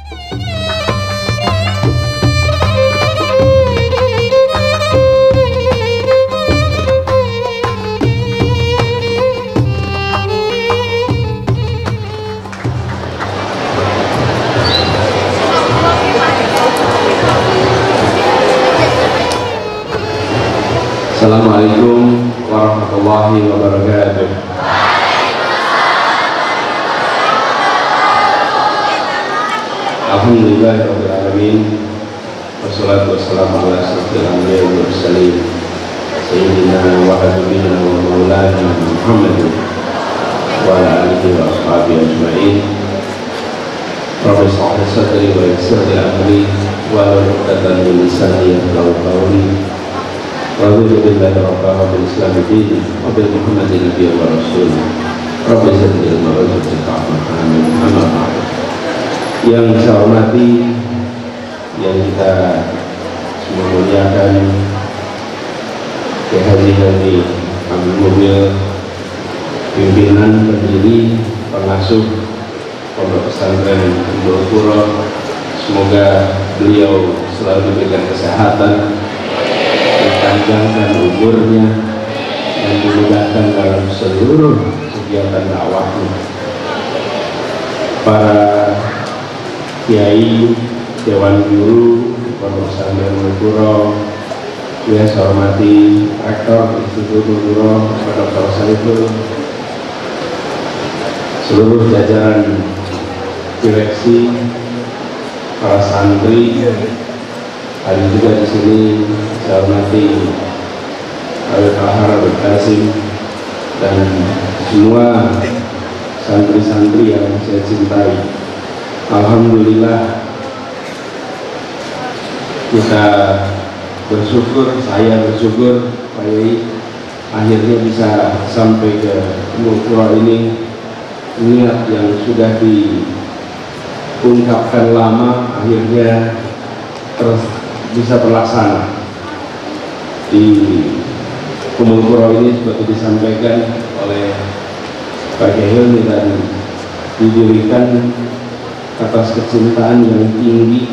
Assalamualaikum warahmatullahi wabarakatuh. Alhamdulillahirabbil alamin. Wassalatu wassalamu ala asyrofil anbiya'i wal mursalin sayyidina wa habibina wa maulana Muhammadin wa ala alihi wa ashabihi ajma'in. Rabbi shrah li sadri wa yassir li amri wahlul 'uqdatam min lisani yafqahu qawli. Raditu billahi rabban wa bil islami dinan wa bil muhammadin nabiyyan wa rasulan. Rabbi zidni ilman warzuqni fahman. Amma ba'd. Yang saya hormati, yang kita semua muliakan, Kiai Haji Abdul Mubil, pimpinan, pendiri, pengasuh Pondok Pesantren Ummul Qura, semoga beliau selalu diberikan kesehatan, dipanjangkan umurnya, dan dimudahkan dalam seluruh kegiatan dakwahnya. Para kiai, dewan guru Pondok Pesantren Ummul Qura, yang saya hormati Rektor Institut Ummul Qura Dr. Saiful, seluruh jajaran direksi, para santri, hari juga di sini saya hormati Habib Bahar, Habib Qasim, dan semua santri-santri yang saya cintai. Alhamdulillah kita bersyukur, saya bersyukur Pak Yai akhirnya bisa sampai ke Ummul Qura ini. Niat yang sudah diungkapkan lama akhirnya terus bisa terlaksana. Di Ummul Qura ini seperti disampaikan oleh Pak Kiai dan didirikan atas kecintaan yang tinggi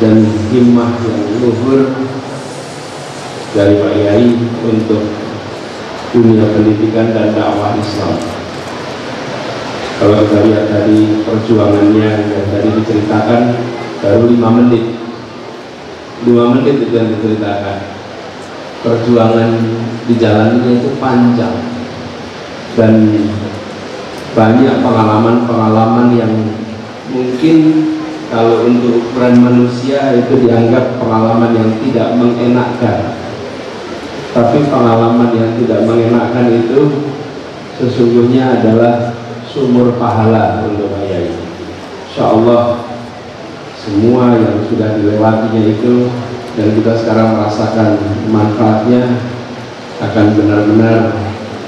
dan himmah yang luhur dari Pak Yai untuk dunia pendidikan dan dakwah Islam. Kalau kita lihat tadi perjuangannya yang tadi diceritakan baru 5 menit. 5 menit itu yang diceritakan. Perjuangan di jalannya itu panjang dan banyak pengalaman-pengalaman yang mungkin kalau untuk ukuran manusia itu dianggap pengalaman yang tidak mengenakkan. Tapi pengalaman yang tidak mengenakkan itu sesungguhnya adalah sumur pahala untuk Pak Yai. Insya Allah semua yang sudah dilewatinya itu dan kita sekarang merasakan manfaatnya akan benar-benar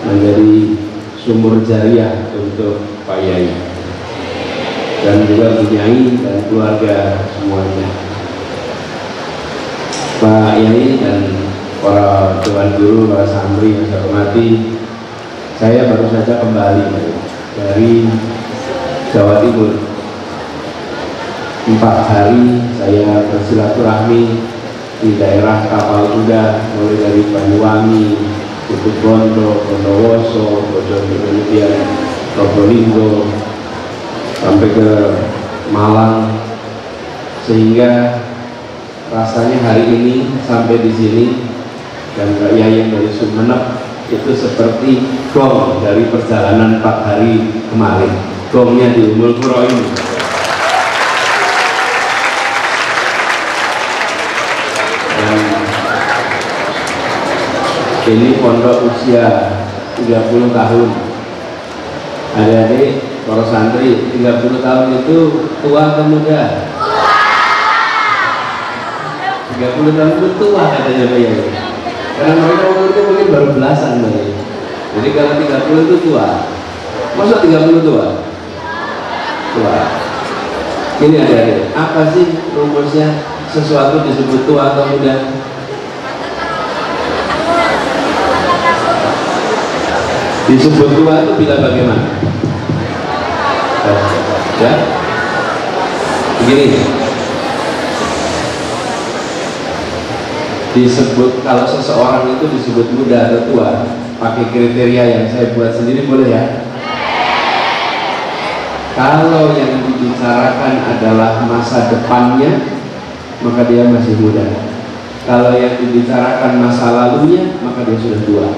menjadi sumur jariah untuk Pak Yai dan juga Bu Nyai dan keluarga semuanya. Pak Yai dan para dewan guru, para santri yang saya hormati, saya baru saja kembali dari Jawa Timur. 4 hari saya bersilaturahmi di daerah Tapal Kuda, mulai dari Banyuwangi, Situbondo, Bondowoso, kemudian Probolinggo sampai ke Malang, sehingga rasanya hari ini sampai di sini dan Pak Yai dari Sumeneb itu seperti gong dari perjalanan 4 hari kemarin, gongnya di Ummul Qura ini. Dan ini pondok usia 30 tahun. Adik-adik, para santri, 30 tahun itu tua atau muda? 30 tahun itu tua katanya Pak Yai. Karena mereka umur itu mungkin baru belasan Pak Yai. Jadi kalau 30 itu tua. Masa 30 tua? Tua. Ini adik-adik, apa sih rumusnya sesuatu disebut tua atau muda? Disebut tua itu bila bagaimana? Ya? Begini, disebut kalau seseorang itu disebut muda atau tua pakai kriteria yang saya buat sendiri boleh ya? Kalau yang dibicarakan adalah masa depannya, maka dia masih muda. Kalau yang dibicarakan masa lalunya, maka dia sudah tua.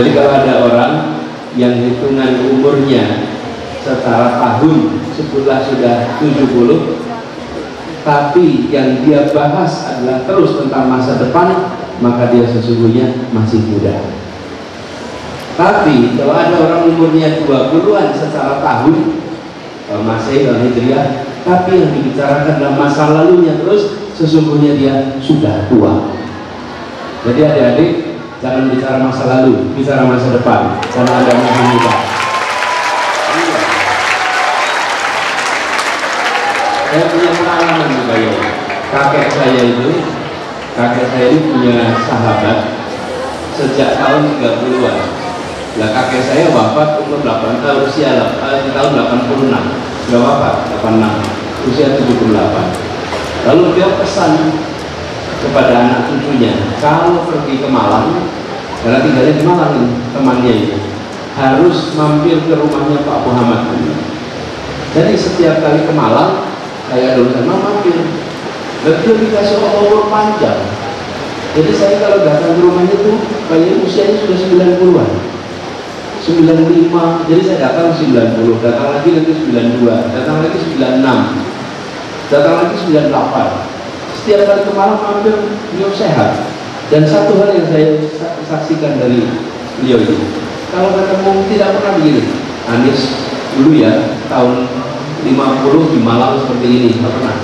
Jadi kalau ada orang yang hitungan umurnya secara tahun sebulan sudah 70, tapi yang dia bahas adalah terus tentang masa depan, maka dia sesungguhnya masih muda. Tapi kalau ada orang umurnya 20-an secara tahun, Masehi dan Hijriah, tapi yang dibicarakan dalam masa lalunya terus, sesungguhnya dia sudah tua. Jadi adik-adik, jangan bicara masa lalu, bicara masa depan, karena ada masih muda. Saya punya pengalaman juga ya. Kakek saya ini punya sahabat sejak tahun 30-an. Lah kakek saya wafat umur 8 tahun, usia tahun 86. Sudah wafat 86, usia 78. Lalu dia pesan kepada anak cucunya, kalau pergi ke Malang, karena tinggalnya di Malang temannya itu, harus mampir ke rumahnya Pak Muhammad. Jadi setiap kali ke Malang, saya dulu sama mampir. Betul dikasih umur panjang. Jadi saya kalau datang ke rumahnya itu, kayaknya usianya sudah 90-an. 95, jadi saya datang 90, datang lagi nanti 92, datang lagi 96, datang lagi 98. Setiap kali ke Malang mampir, beliau sehat. Dan satu hal yang saya saksikan dari beliau ini, kalau ketemu tidak pernah begini. Anies dulu ya, tahun 50 di Malang seperti ini, tidak pernah.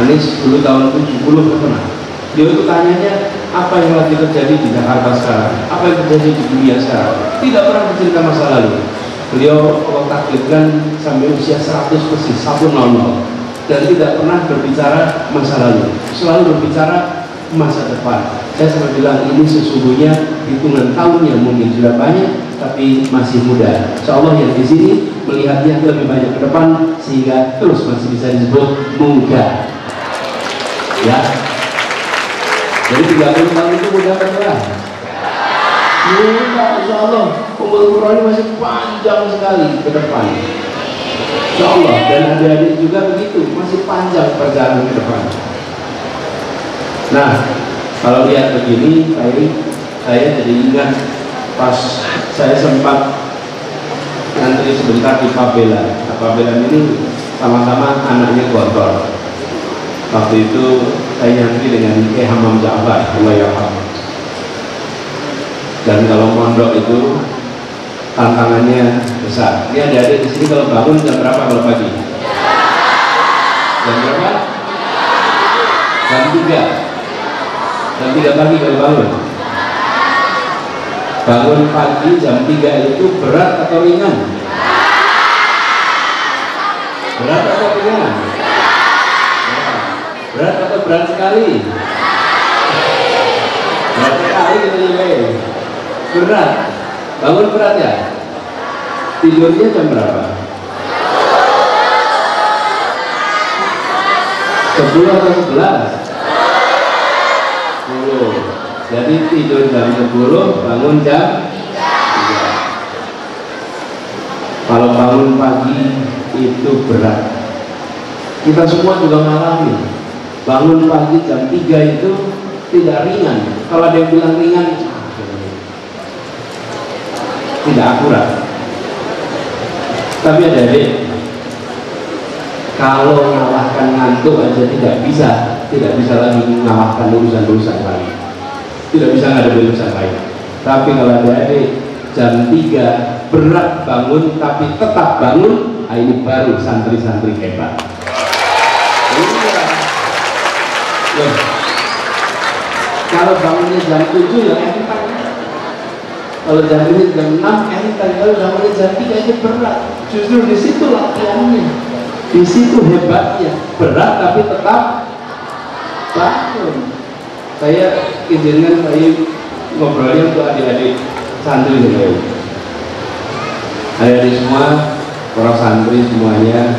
Anies dulu tahun 70 tidak pernah. Dia itu tanyanya apa yang lagi terjadi di Jakarta sekarang, apa yang terjadi di dunia sekarang. Tidak pernah bercerita masa lalu. Beliau Allah takdirkan sampai usia 100 persis, 100, dan tidak pernah berbicara masa lalu, selalu berbicara masa depan. Saya selalu bilang ini sesungguhnya hitungan tahunnya mungkin sudah banyak, tapi masih muda. Insya Allah yang di sini melihatnya lebih banyak ke depan, sehingga terus masih bisa disebut muda. Ya. Jadi 30 tahun itu muda kan? Muda, insya Allah. Umur ini masih panjang sekali ke depan. Insya Allah. Dan adik-adik juga begitu, masih panjang perjalanan ke depan. Nah, kalau lihat begini, saya jadi ingat pas saya sempat ngantri sebentar di Pabelan. Pabelan ini sama-sama anaknya Gontor. Waktu itu saya nyantri dengan Kiai Hamam Ja'far, Allah yarham. Dan kalau mondok itu tantangannya besar. Dia adik-adik di sini kalau bangun jam berapa kalau pagi? Jam berapa? Jam 3. Jam 3 pagi kalau bangun. Bangun pagi jam 3 itu berat atau ringan? Berat atau ringan? Berat atau berat sekali? Berat sekali gitu ya. Berat. Bangun berat ya? Tidurnya jam berapa? 10 atau 11? 10. Jadi tidur jam 10, bangun jam 3. Kalau bangun pagi itu berat. Kita semua juga mengalami. Bangun pagi jam 3 itu tidak ringan. Kalau ada yang bilang ringan, tidak akurat. Tapi adik-adik, kalau mengalahkan ngantuk aja tidak bisa lagi mengalahkan urusan-urusan lain. Tidak bisa ada urusan lain. Tapi kalau adik-adik jam 3 berat bangun tapi tetap bangun, ini baru santri-santri hebat. Loh, kalau bangunnya jam 7 ya enteng. Kalau jam ini jam 6 enteng. Kalau bangunnya jam 3 itu berat. Justru di situ latihannya, di situ hebatnya. Berat tapi tetap bangun. Saya izinkan saya ngobrolnya untuk adik-adik santri ini. Adik-adik semua, para santri semuanya,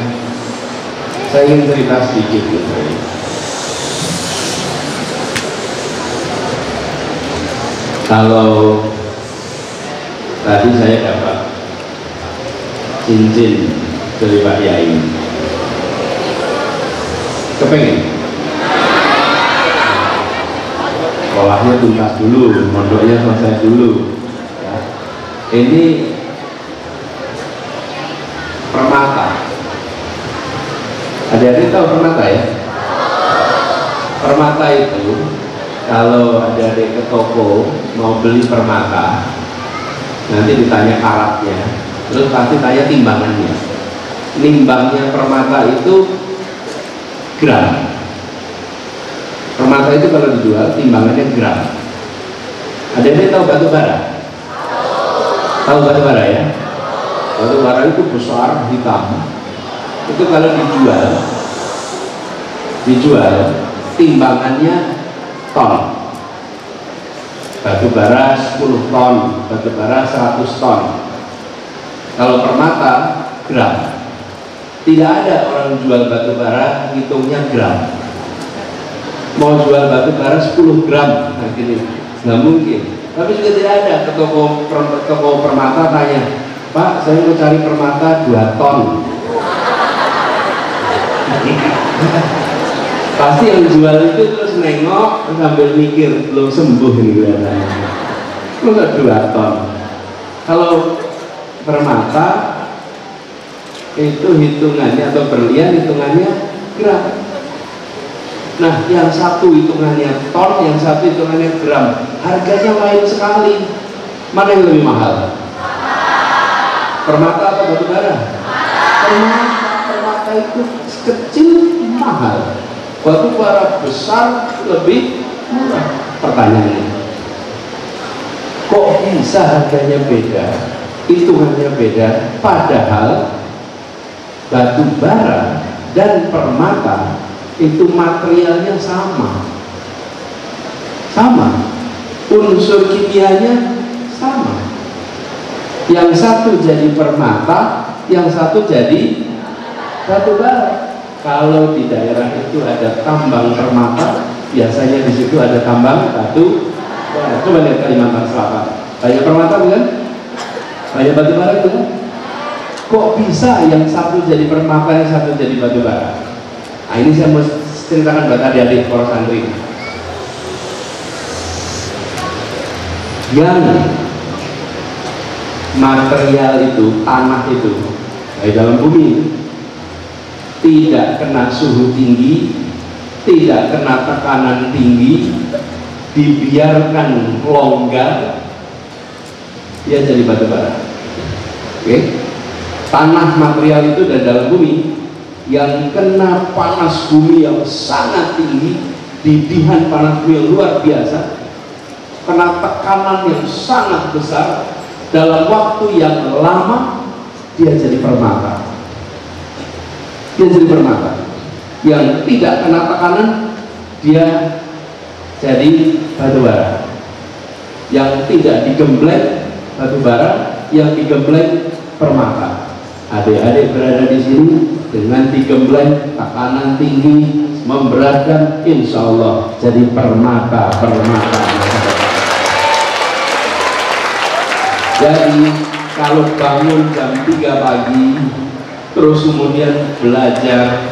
Saya ingin cerita sedikit gitu. Kalau tadi saya dapat cincin dari Pak Yai, kepengen sekolahnya tuntas dulu, mondoknya selesai dulu ya. Ini permata. Adik-adik tahu permata ya? Permata itu kalau adik-adik ke toko mau beli permata, nanti ditanya karatnya, terus pasti tanya timbangannya. Nimbangnya permata itu gram. Permata itu kalau dijual timbangannya gram. Adik-adik tahu batu bara? Tahu batu bara ya? Batu bara itu besar, hitam. Itu kalau dijual timbangannya ton. Batu bara 10 ton, batu bara 100 ton. Kalau permata gram. Tidak ada orang jual batu bara hitungnya gram. Mau jual batu bara 10 gram nah gini, nggak mungkin. Tapi juga tidak ada ke toko permata tanya, Pak, saya mau cari permata 2 ton. Pasti yang jual itu terus nengok sambil mikir, belum sembuh ini kelihatannya. Lu nggak 2 ton. Kalau permata itu hitungannya atau berlian hitungannya gram. Nah, yang satu hitungannya ton, yang satu hitungannya gram. Harganya lain sekali. Mana yang lebih mahal? Permata atau batu bara? Permata itu kecil mahal, batu bara besar lebih murah. Pertanyaannya, kok bisa harganya beda, hitungannya beda, padahal batu bara dan permata itu materialnya sama, unsur kimianya sama. Yang satu jadi permata, yang satu jadi batu bara. Kalau di daerah itu ada tambang permata, biasanya di situ ada tambang batu bara. Coba lihat Kalimantan Selatan, banyak permata bukan? Banyak batu bara bukan? Kok bisa yang satu jadi permata, yang satu jadi batu bara? Nah, ini saya mau ceritakan buat adik-adik para santri. Yang material itu, tanah itu, di dalam bumi, tidak kena suhu tinggi, tidak kena tekanan tinggi, dibiarkan longgar, dia jadi batu bara. Oke? Tanah material itu dari dalam bumi yang kena panas bumi yang sangat tinggi, didihan panas bumi yang luar biasa, kena tekanan yang sangat besar, dalam waktu yang lama dia jadi permata. Dia jadi permata. Yang tidak kena tekanan dia jadi batu bara. Yang tidak digembleng batu bara, yang digembleng permata. Adik-adik berada di sini dengan digembleng, tekanan tinggi, memberatkan, insya Allah jadi permata. Jadi kalau bangun jam 3 pagi, terus kemudian belajar,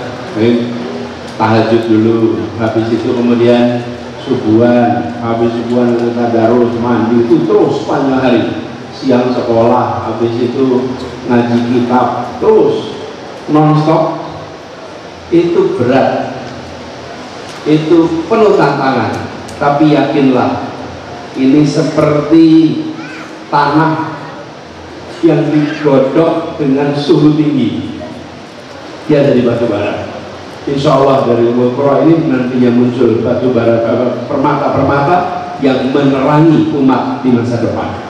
tahajud dulu, habis itu kemudian subuhan, habis subuhan tadarus, mandi, itu terus panjang hari. Siang sekolah, habis itu ngaji kitab, terus non-stop. Itu berat, itu penuh tantangan. Tapi yakinlah, ini seperti tanah yang digodok dengan suhu tinggi, dia jadi batu bara. Insya Allah dari Ummul Qura ini nantinya muncul batu bara, permata-permata yang menerangi umat di masa depan.